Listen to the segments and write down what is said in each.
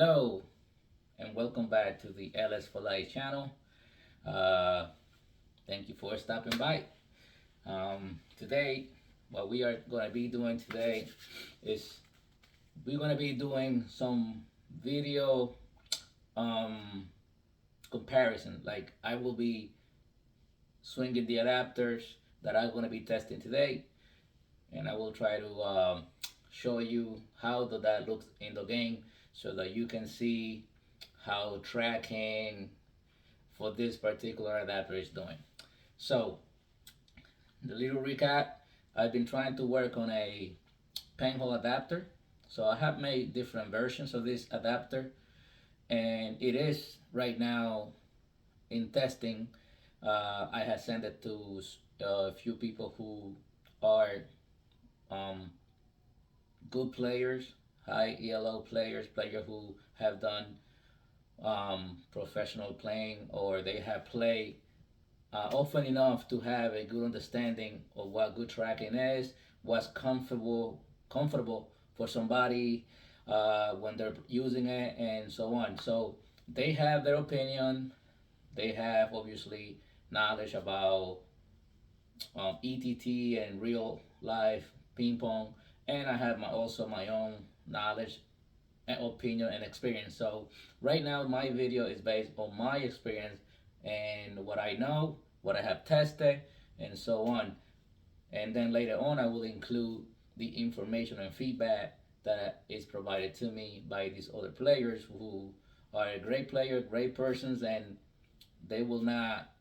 Hello and welcome back to the LS4LIFE channel. Uh, Thank you for stopping by. Today, what we are going to be doing today is we're going to be doing some video um, comparison. Like I will be swinging the adapters that I'm going to be testing today, and I will try to show you how that looks in the game so that you can see how tracking for this particular adapter is doing. So, the little recap, I've been trying to work on a Penhold adapter. So I have made different versions of this adapter, and it is right now in testing. I have sent it to a few people who are um, good players, high ELO players, players who have done professional playing, or they have played often enough to have a good understanding of what good tracking is, what's comfortable for somebody when they're using it, and so on. So they have their opinion. They have obviously knowledge about ETT and real life ping pong, and I have also my own knowledge and opinion and experience. So right now my video is based on my experience and what I know, what I have tested, and so on. And then later on I will include the information and feedback that is provided to me by these other players who are great players, great persons, and they will not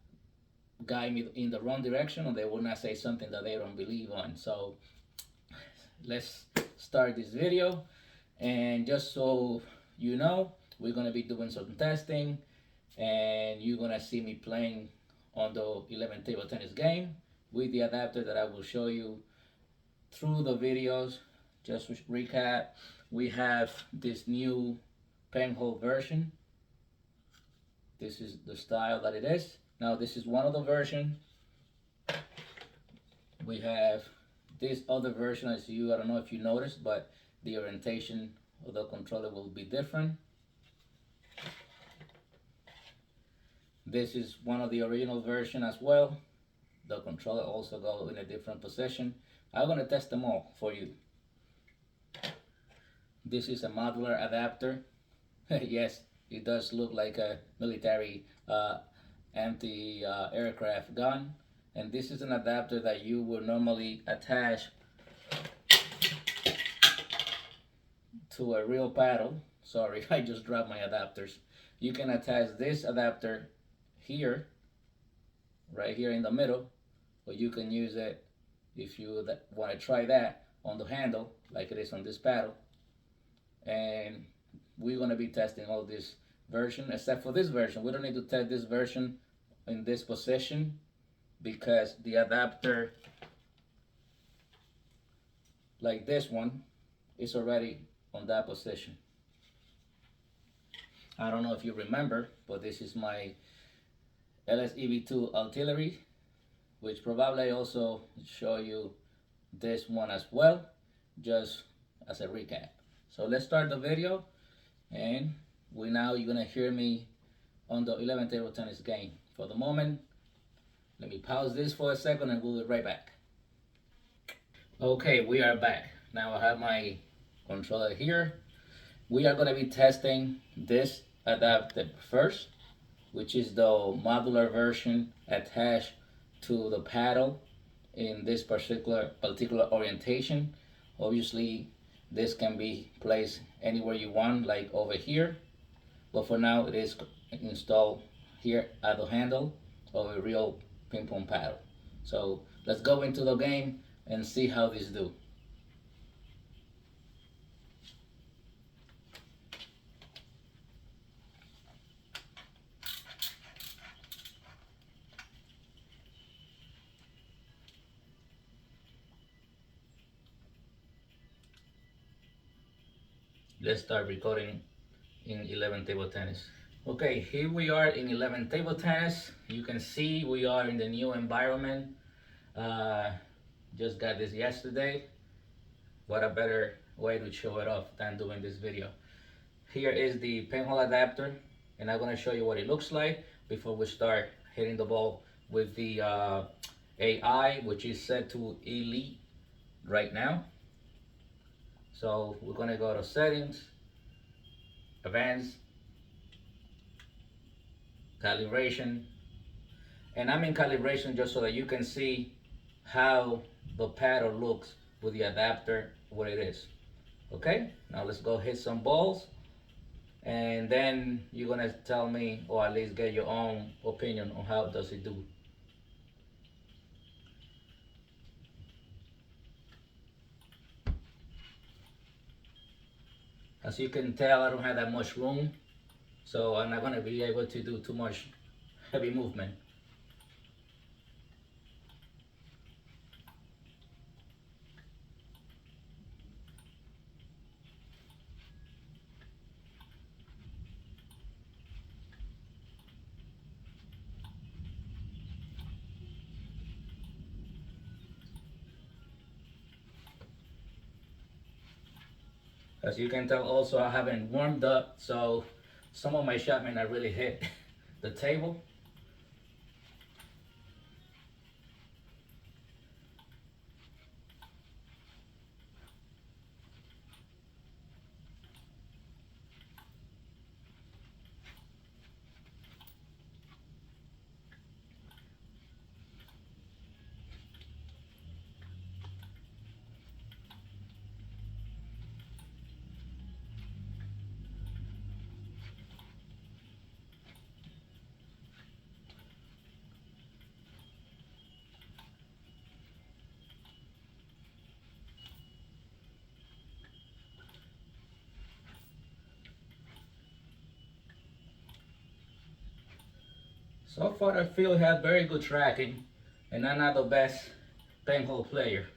guide me in the wrong direction, or they will not say something that they don't believe on. So let's start this video. And just so you know, we're gonna be doing some testing, and you're gonna see me playing on the 11 table tennis game with the adapter that I will show you through the videos. Just to recap, we have this new Penhold version. This is the style that it is. Now this is one of the version. We have this other version, as I don't know if you noticed, but the orientation of the controller will be different. This is one of the original version as well. The controller also goes in a different position. I'm going to test them all for you. This is a modular adapter. Yes, it does look like a military anti-aircraft gun. And this is an adapter that you would normally attach to a real paddle. Sorry, I just dropped my adapters. You can attach this adapter here, right here in the middle, or you can use it if you want to try that on the handle like it is on this paddle. And we're going to be testing all this version except for this version. We don't need to test this version in this position because the adapter like this one is already on that position. I don't know if you remember, but this is my LS2 artillery, which probably also show you this one as well, just as a recap. So let's start the video, and you're gonna hear me on the 11 table tennis game. For the moment, let me pause this for a second and we'll be right back. Okay, we are back. Now I have my controller here. We are gonna be testing this adapter first, which is the modular version attached to the paddle in this particular orientation. Obviously, this can be placed anywhere you want, like over here, but for now it is installed here at the handle of a real ping pong paddle. So let's go into the game and see how these do. Let's start recording in 11 table tennis. Okay, here we are in 11 table tennis. You can see we are in the new environment. Just got this yesterday. What a better way to show it off than doing this video. Here is the Penhold adapter, and I'm gonna show you what it looks like before we start hitting the ball with the AI, which is set to Elite right now. So we're gonna go to Settings, Advanced, Calibration, and I'm in calibration just so that you can see how the paddle looks with the adapter, what it is. Okay, now let's go hit some balls, and then you're gonna tell me, or at least get your own opinion on how does it do. As you can tell, I don't have that much room, so I'm not gonna be able to do too much heavy movement. As you can tell also, I haven't warmed up, so some of my shot may not really hit the table. So far I feel it has very good tracking, and I'm not the best Penhold player.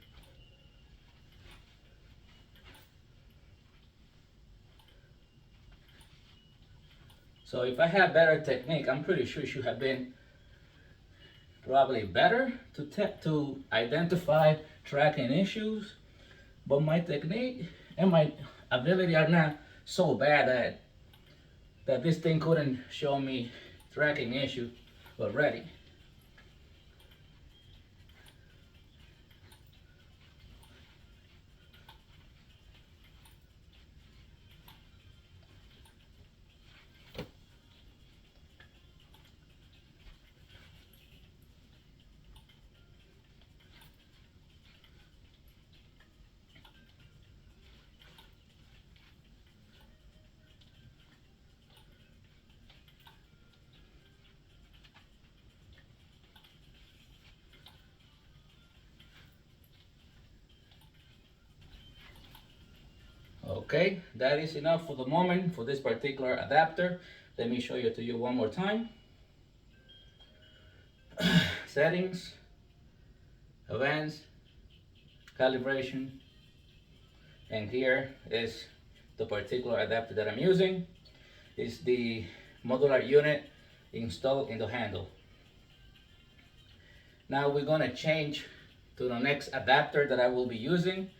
So if I had better technique, I'm pretty sure it should have been probably better to identify tracking issues. But my technique and my ability are not so bad that this thing couldn't show me tracking issue already. Okay, that is enough for the moment for this particular adapter. Let me show it to you one more time. Settings, Advanced, Calibration, and here is the particular adapter that I'm using. It's the modular unit installed in the handle. Now we're gonna change to the next adapter that I will be using,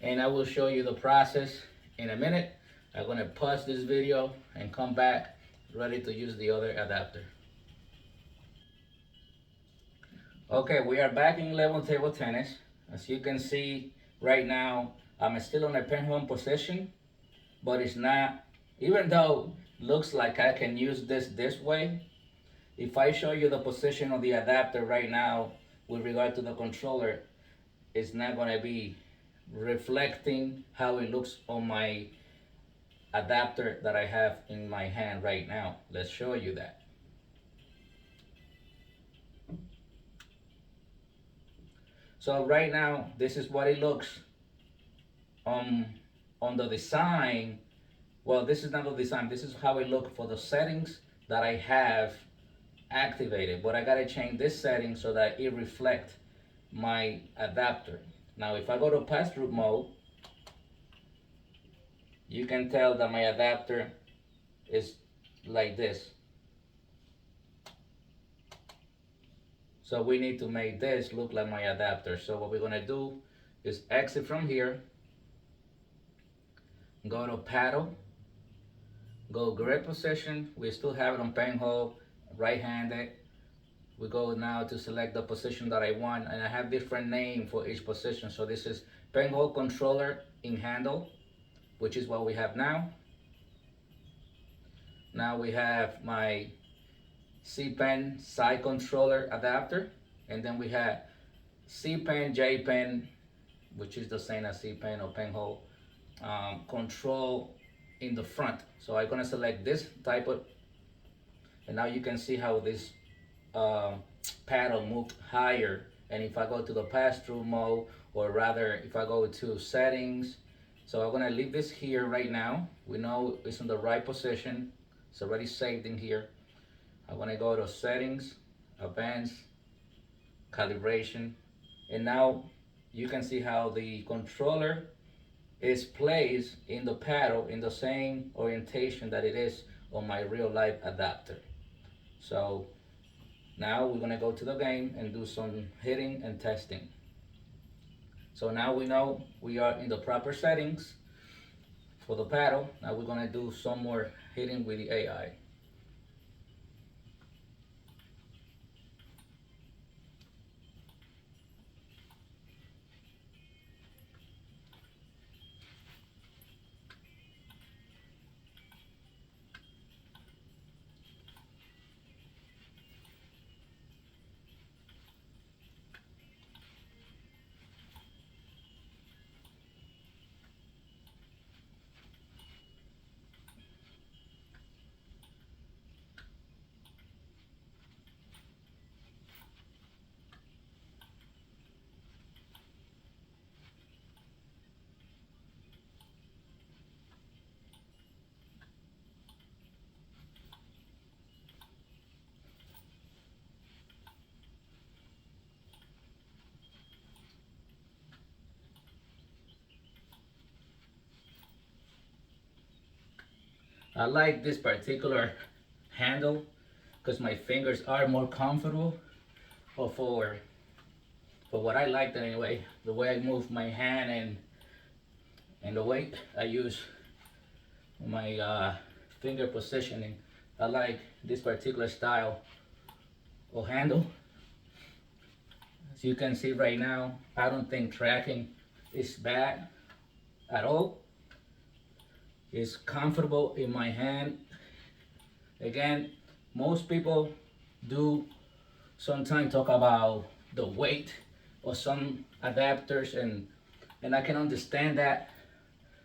and I will show you the process in a minute. I'm gonna pause this video and come back ready to use the other adapter. Okay, we are back in level table tennis. As you can see right now, I'm still on a Penhold position, but it's not, even though it looks like I can use this way, if I show you the position of the adapter right now with regard to the controller, it's not gonna be reflecting how it looks on my adapter that I have in my hand right now. Let's show you that. So right now, this is what it looks on the design. Well, this is not the design. This is how it looks for the settings that I have activated. But I gotta change this setting so that it reflects my adapter. Now, if I go to pass-through mode, you can tell that my adapter is like this. So we need to make this look like my adapter. So what we're gonna do is exit from here, go to paddle, Go grip position. We still have it on Penhold, right-handed. We go now to select the position that I want, and I have different name for each position. So this is Penhold controller in handle, which is what we have now. Now we have my C-Pen side controller adapter, and then we have C-Pen, J-Pen, which is the same as C-Pen or Penhold, control in the front. So I'm gonna select this type of, and now you can see how this paddle moved higher. And if I go to the pass-through mode, or rather if I go to settings, so I'm gonna leave this here right now. We know it's in the right position. It's already saved in here. I'm gonna go to settings, advanced, calibration, and now you can see how the controller is placed in the paddle in the same orientation that it is on my real life adapter. So now we're gonna go to the game and do some hitting and testing. So now we know we are in the proper settings for the paddle. Now we're gonna do some more hitting with the AI. I like this particular handle because my fingers are more comfortable, or for what I like anyway, the way I move my hand and the way I use my finger positioning. I like this particular style of handle. As you can see right now, I don't think tracking is bad at all. It's comfortable in my hand. Again, most people do sometimes talk about the weight of some adapters, and I can understand that.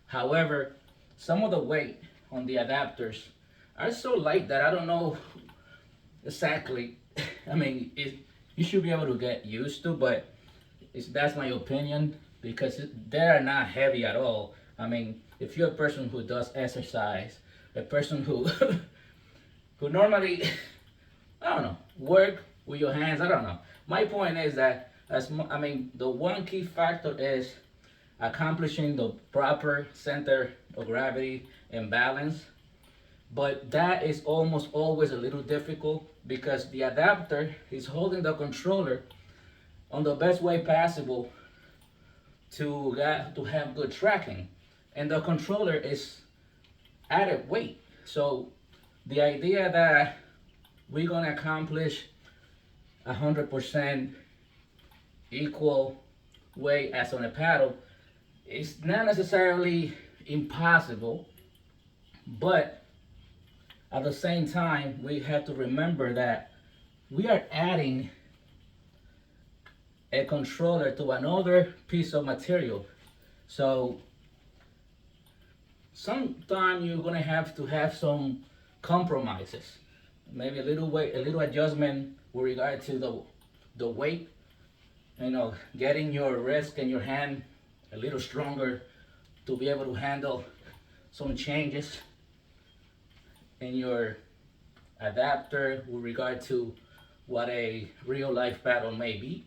However, some of the weight on the adapters are so light that I don't know exactly. I mean, you should be able to get used to, but that's my opinion, because they are not heavy at all. I mean, if you're a person who does exercise, a person who who normally, I don't know, work with your hands, I don't know. My point is that, I mean, the one key factor is accomplishing the proper center of gravity and balance. But that is almost always a little difficult because the adapter is holding the controller on the best way possible to have good tracking. And the controller is added weight. So the idea that we're gonna accomplish 100% equal weight as on a paddle is not necessarily impossible, but at the same time, we have to remember that we are adding a controller to another piece of material. So sometimes you're gonna have to have some compromises, maybe a little weight, a little adjustment with regard to the weight. You know, getting your wrist and your hand a little stronger to be able to handle some changes in your adapter with regard to what a real life paddle may be.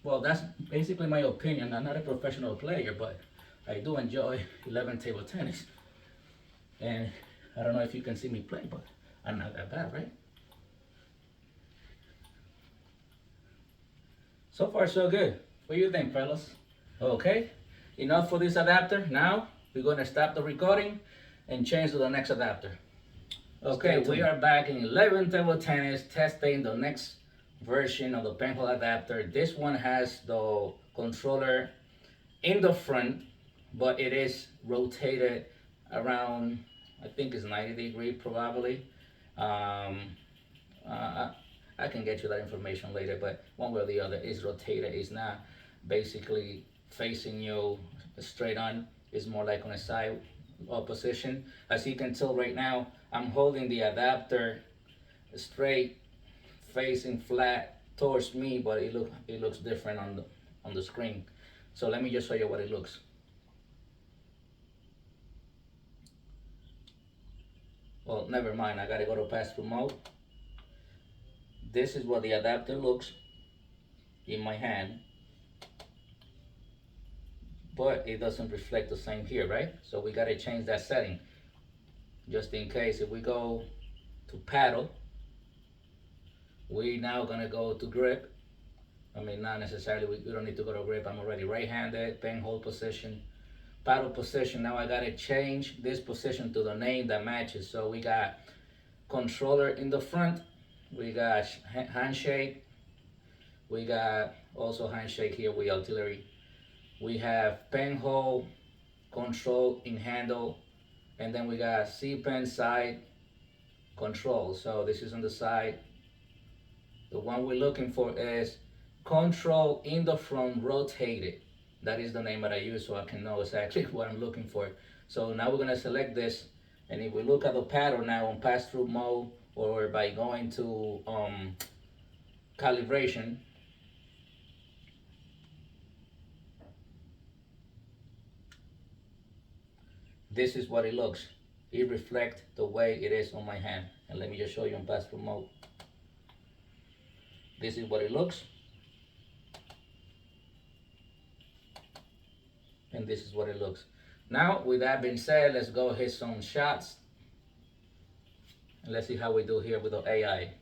Well, that's basically my opinion. I'm not a professional player, but I do enjoy 11 table tennis. And I don't know if you can see me play, but I'm not that bad, right? So far, so good. What do you think, fellas? Okay, enough for this adapter. Now, we're gonna stop the recording and change to the next adapter. Okay, we are back in 11 table tennis testing the next version of the Penhold adapter. This one has the controller in the front, but it is rotated around, I think it's 90 degree probably. Um, uh, I can get you that information later, but one way or the other is rotated. It's not basically facing you straight on. It's more like on a side position. As you can tell right now, I'm holding the adapter straight, facing flat towards me, but it looks different on the screen. So let me just show you what it looks. Well, never mind. I gotta go to pass-through mode. This is what the adapter looks in my hand, but it doesn't reflect the same here, right? So we gotta change that setting. Just in case, if we go to paddle, we now gonna go to grip. I mean, not necessarily, we don't need to go to grip. I'm already right-handed, Penhold position, paddle position. Now I gotta change this position to the name that matches. So we got controller in the front, we got handshake, we got also handshake here with artillery. We have Penhold, control in handle, and then we got C-pen side control. So this is on the side. The one we're looking for is control in the front rotated. That is the name that I use so I can know exactly what I'm looking for. So now we're gonna select this, and if we look at the pattern now on pass-through mode or by going to calibration, this is what it looks. It reflects the way it is on my hand. And let me just show you on pass-through mode. This is what it looks. And this is what it looks. Now, with that being said, let's go hit some shots. And let's see how we do here with the AI.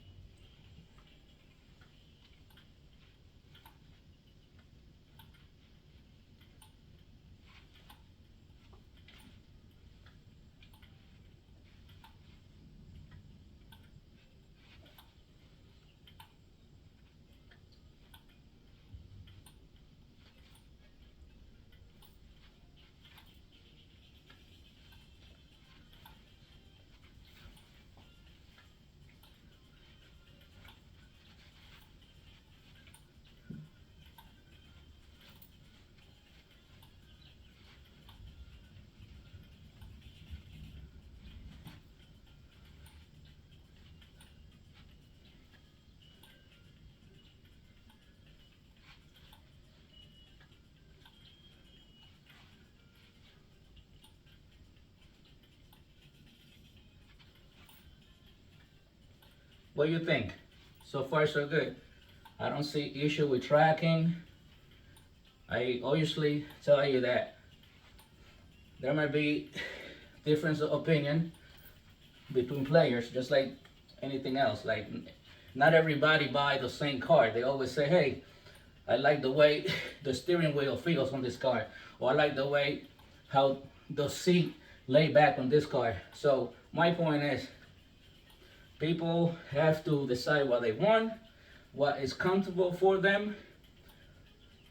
What do you think? So far, so good. I don't see issue with tracking. I obviously tell you that there might be difference of opinion between players, just like anything else. Like, not everybody buy the same car. They always say, hey, I like the way the steering wheel feels on this car, or I like the way how the seat lay back on this car. So my point is, people have to decide what they want, what is comfortable for them.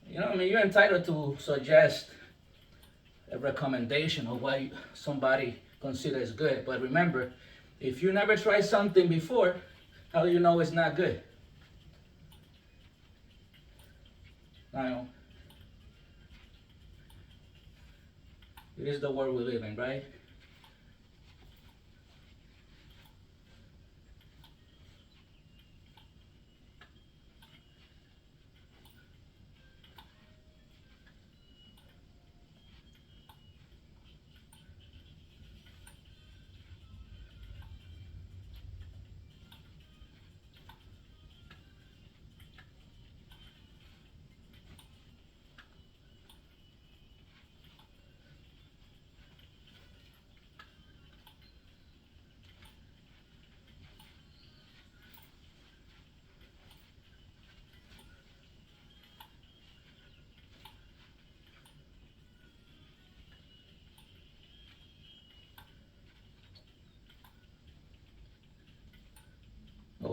You know, I mean, you're entitled to suggest a recommendation of what somebody considers good. But remember, if you never tried something before, how do you know it's not good? I know. It is the world we live in, right?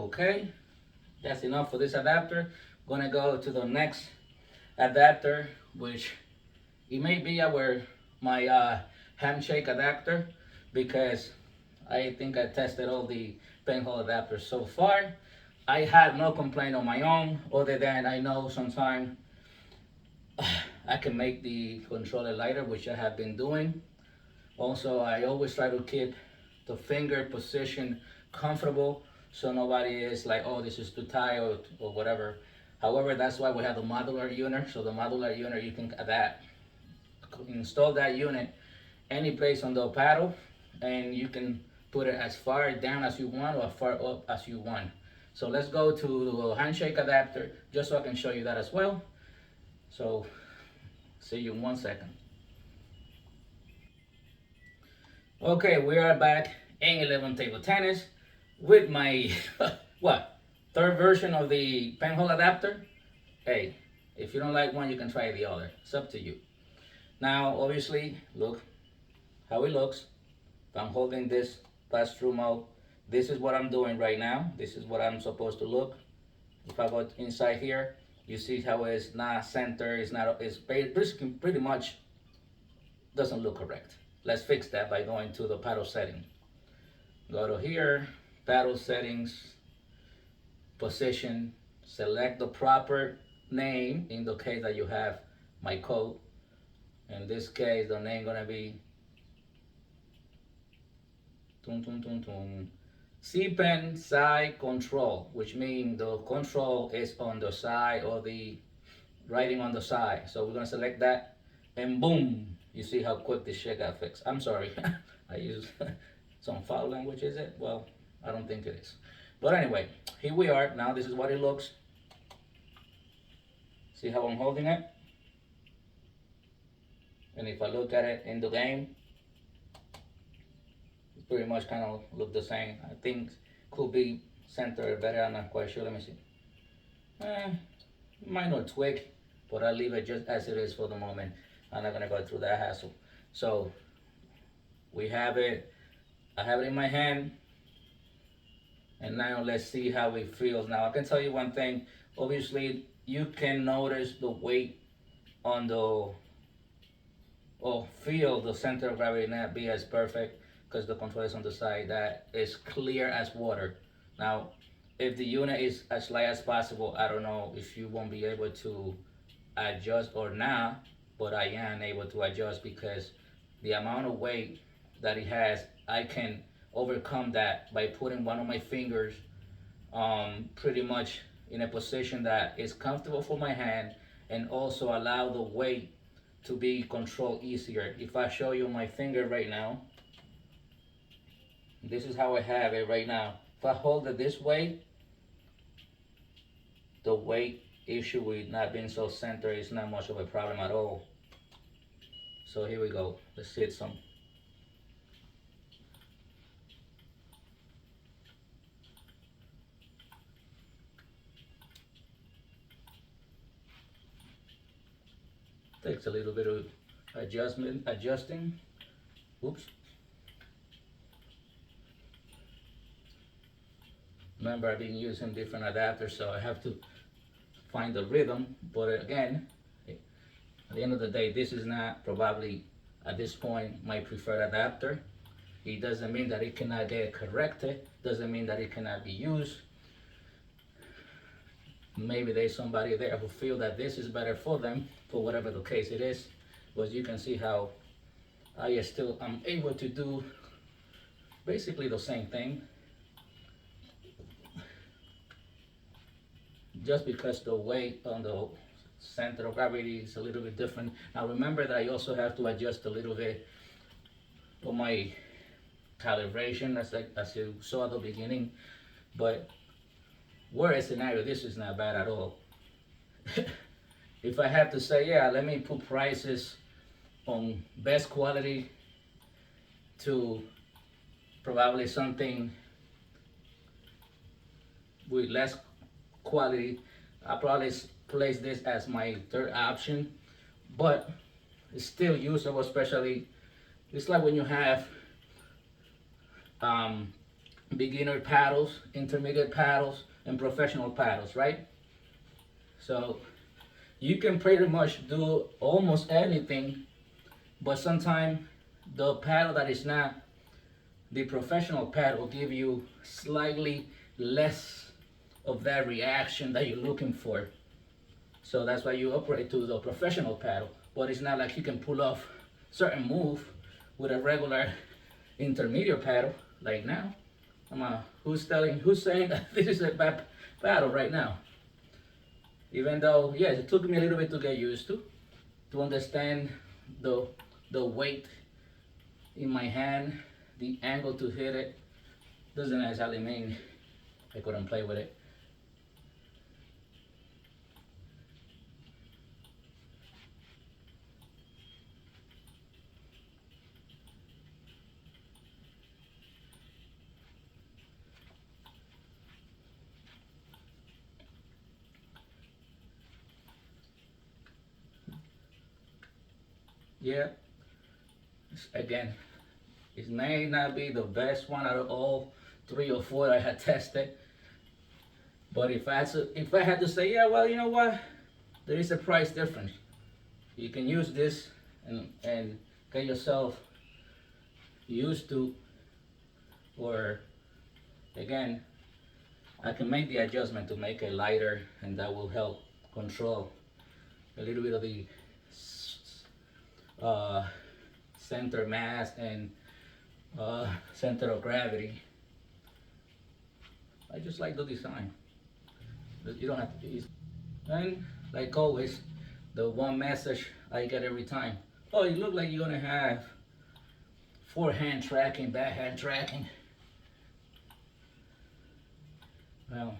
Okay, that's enough for this adapter. Gonna go to the next adapter, which it may be my Handshake adapter, because I think I tested all the Penhold adapters so far. I had no complaint on my own, other than I know sometimes I can make the controller lighter, which I have been doing. Also, I always try to keep the finger position comfortable, so nobody is like, oh, this is too tight, or whatever. However, that's why we have the modular unit. So the modular unit, you can install that unit any place on the paddle, and you can put it as far down as you want or as far up as you want. So let's go to the Handshake adapter, just so I can show you that as well. So see you in 1 second. Okay, we are back in 11 table tennis with my what, third version of the Penhold adapter. Hey, if you don't like one, you can try the other. It's up to you. Now, obviously, look how it looks. If I'm holding this pass-through mode, this is what I'm doing right now. This is what I'm supposed to look. If I go inside here, you see how it's not centered. It's pretty much doesn't look correct. Let's fix that by going to the paddle setting. Go to here, paddle settings, position, select the proper name in the case that you have my code. In this case, the name gonna be C-Pen side control, which means the control is on the side, or the writing on the side. So we're gonna select that, and boom, you see how quick this shit got fixed. I'm sorry, I use some foul language, is it? Well, I don't think it is. But anyway, here we are. Now this is what it looks. See how I'm holding it? And if I look at it in the game, it pretty much kind of look the same. I think could be centered better. I'm not quite sure. Let me see. Minor tweak, but I'll leave it just as it is for the moment. I'm not gonna go through that hassle. So we have it. I have it in my hand, and now let's see how it feels. Now I can tell you one thing. Obviously, you can notice the weight on the, or feel the center of gravity not be as perfect, because the control is on the side that is clear as water. Now, if the unit is as light as possible, I don't know if you won't be able to adjust or not, but I am able to adjust, because the amount of weight that it has, I can overcome that by putting one of my fingers pretty much in a position that is comfortable for my hand, and also allow the weight to be controlled easier. If I show you my finger right now, this is how I have it right now. If I hold it this way, the weight issue with not being so centered is not much of a problem at all. So here we go. Let's hit some. Takes a little bit of adjusting. Oops. Remember, I've been using different adapters, so I have to find the rhythm. But again, at the end of the day, this is not probably at this point my preferred adapter. It doesn't mean that it cannot get corrected. Doesn't mean that it cannot be used. Maybe there's somebody there who feel that this is better for them, for whatever the case it is. But you can see how I'm able to do basically the same thing. Just because the weight on the center of gravity is a little bit different. Now remember that I also have to adjust a little bit for my calibration, as you saw at the beginning. But worst scenario, this is not bad at all. If I have to say, yeah, let me put prices on best quality to probably something with less quality, I'll probably place this as my third option. But it's still usable, especially it's like when you have beginner paddles, intermediate paddles, and professional paddles, right? So you can pretty much do almost anything, but sometimes the paddle that is not the professional paddle will give you slightly less of that reaction that you're looking for. So that's why you operate to the professional paddle. But it's not like you can pull off certain move with a regular intermediate paddle like now. Who's saying that this is a bad paddle right now? Even though, yes, it took me a little bit to get used to understand the the weight in my hand, the angle to hit it. Doesn't necessarily mean I couldn't play with it. Yeah, again, it may not be the best one out of all 3 or 4 I had tested, but if I had to say, yeah, well, you know what, there is a price difference. You can use this and get yourself used to, or again, I can make the adjustment to make it lighter, and that will help control a little bit of the uh, center mass and center of gravity. I just like the design. You don't have to use. And like always, the one message I get every time: oh, you look like you're gonna have forehand tracking, backhand tracking. Well,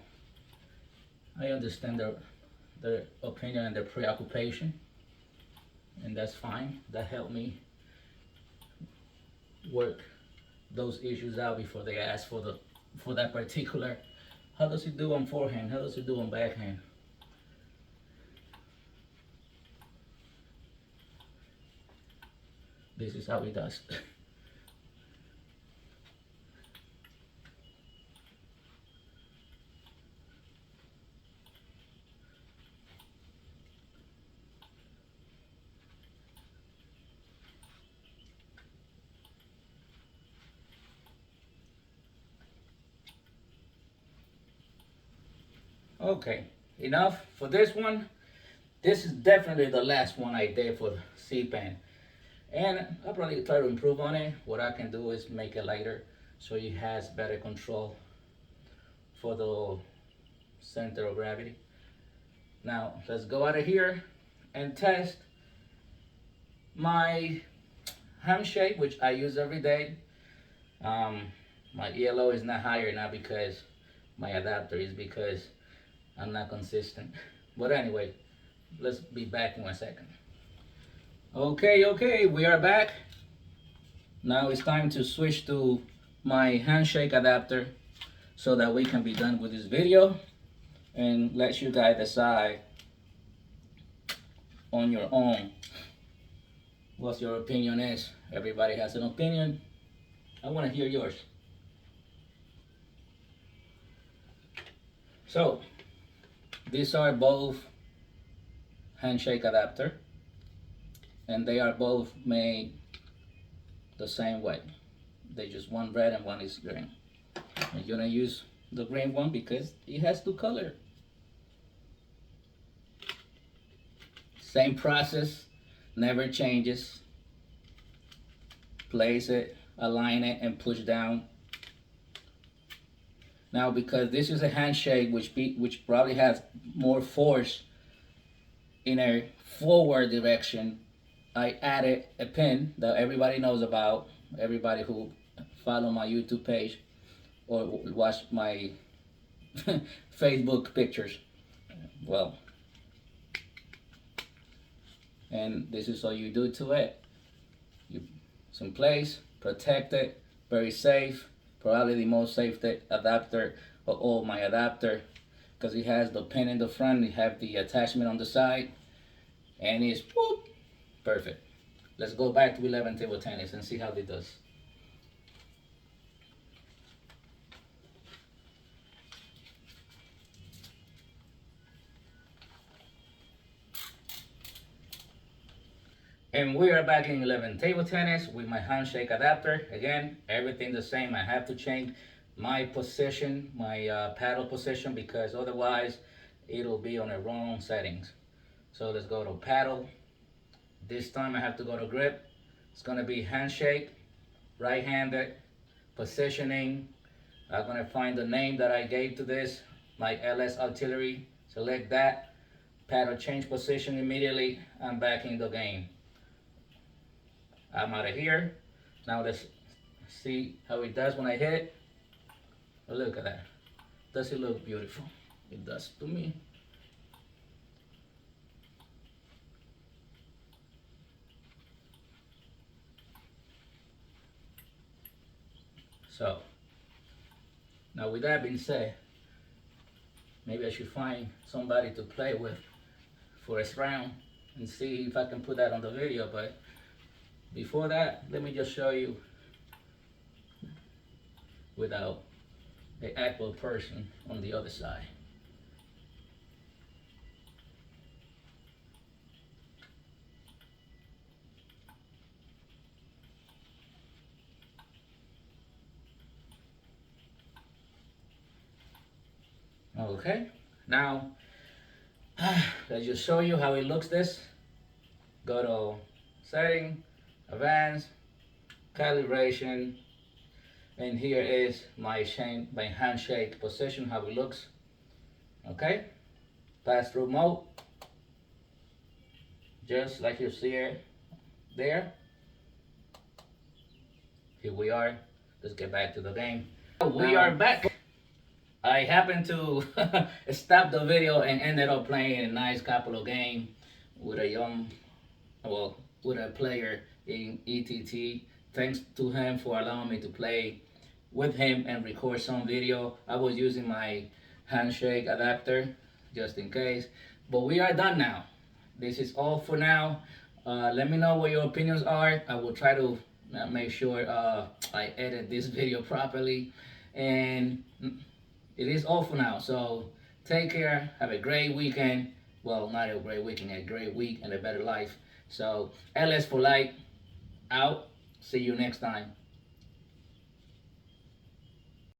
I understand their opinion and their preoccupation, and that's fine. That helped me work those issues out before they ask for that particular. How does it do on forehand? How does it do on backhand? This is how it does. Okay, enough for this one. This is definitely the last one I did for C-Pen. And I'll probably try to improve on it. What I can do is make it lighter so it has better control for the center of gravity. Now, let's go out of here and test my Handshake, which I use every day. My ELO is not higher now because my adapter is because I'm not consistent. But anyway, let's be back in 1 second. Okay, we are back. Now it's time to switch to my Handshake adapter so that we can be done with this video and let you guys decide on your own what your opinion is. Everybody has an opinion. I want to hear yours. So, these are both Handshake adapter, and they are both made the same way. They just one red and one is green. And you're gonna use the green one because it has 2 colors. Same process, never changes. Place it, align it, and push down. Now, because this is a Handshake which probably has more force in a forward direction, I added a pin that everybody knows about. Everybody who follow my YouTube page or watch my Facebook pictures. Well, and this is all you do to it. You some place, protect it, very safe. Probably the most safe adapter of all my adapter, because it has the pin in the front, it have the attachment on the side, and it's whoop, perfect. Let's go back to 11 table tennis and see how it does. And we are back in 11 table tennis with my handshake adapter. Again, everything the same. I have to change my position, my paddle position, because otherwise it'll be on the wrong settings. So let's go to paddle. This time I have to go to grip. It's gonna be handshake, right-handed, positioning. I'm gonna find the name that I gave to this, my LS artillery. Select that, paddle change position immediately. I'm back in the game. I'm out of here. Now let's see how it does when I hit it. Oh, look at that. Does it look beautiful? It does to me. So, now with that being said, maybe I should find somebody to play with for this round and see if I can put that on the video. But before that, let me just show you without the actual person on the other side. Okay, now let's just show you how it looks. This, go to setting, advanced, calibration, and here is my handshake position, how it looks. Okay, pass through mode, just like you see it there. Here we are. Let's get back to the game. We are back. I happened to stop the video and ended up playing a nice couple of games with with a player in ETT. Thanks to him for allowing me to play with him and record some video. I was using my handshake adapter just in case. But we are done now. This is all for now. Let me know what your opinions are. I will try to make sure I edit this video properly. And it is all for now. So take care. Have a great weekend. Well, not a great weekend, a great week and a better life. So LS for life out. See you next time.